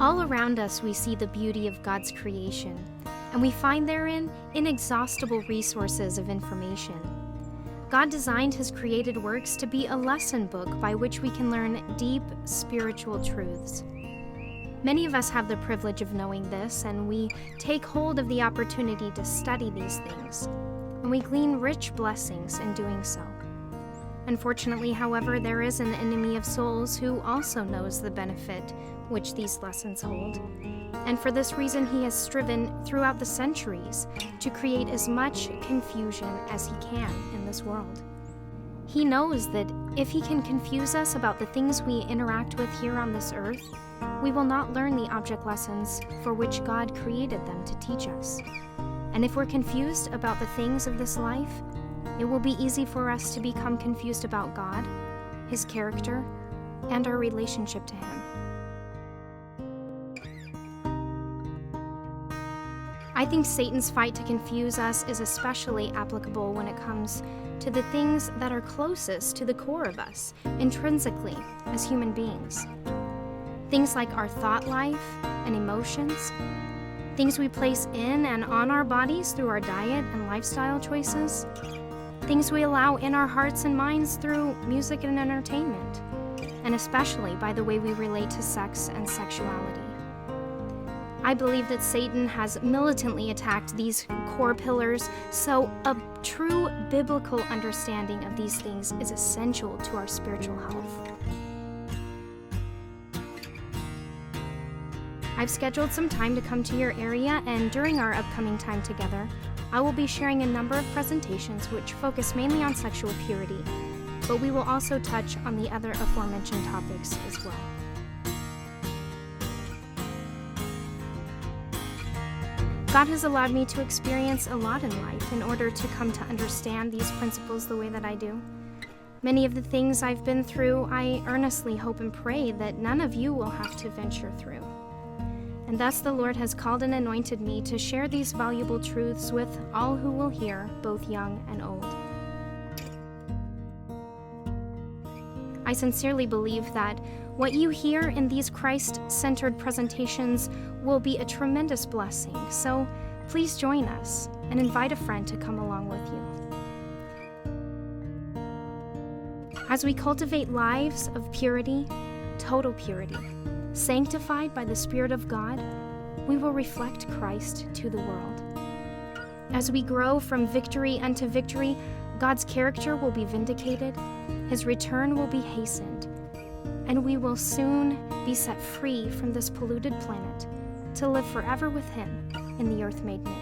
All around us we see the beauty of God's creation, and we find therein inexhaustible resources of information. God designed His created works to be a lesson book by which we can learn deep spiritual truths. Many of us have the privilege of knowing this, and we take hold of the opportunity to study these things, and we glean rich blessings in doing so. Unfortunately, however, there is an enemy of souls who also knows the benefit which these lessons hold, and for this reason he has striven throughout the centuries to create as much confusion as he can in this world. He knows that if he can confuse us about the things we interact with here on this earth, we will not learn the object lessons for which God created them to teach us. And if we're confused about the things of this life, it will be easy for us to become confused about God, His character, and our relationship to Him. I think Satan's fight to confuse us is especially applicable when it comes to the things that are closest to the core of us, intrinsically, as human beings. Things like our thought life and emotions, things we place in and on our bodies through our diet and lifestyle choices, things we allow in our hearts and minds through music and entertainment, and especially by the way we relate to sex and sexuality. I believe that Satan has militantly attacked these core pillars, so a true biblical understanding of these things is essential to our spiritual health. I've scheduled some time to come to your area, and during our upcoming time together, I will be sharing a number of presentations which focus mainly on sexual purity, but we will also touch on the other aforementioned topics as well. God has allowed me to experience a lot in life in order to come to understand these principles the way that I do. Many of the things I've been through, I earnestly hope and pray that none of you will have to venture through. And thus the Lord has called and anointed me to share these valuable truths with all who will hear, both young and old. I sincerely believe that what you hear in these Christ-centered presentations will be a tremendous blessing, so please join us and invite a friend to come along with you. As we cultivate lives of purity, total purity, sanctified by the Spirit of God, we will reflect Christ to the world. As we grow from victory unto victory, God's character will be vindicated, His return will be hastened, and we will soon be set free from this polluted planet to live forever with Him in the earth made new.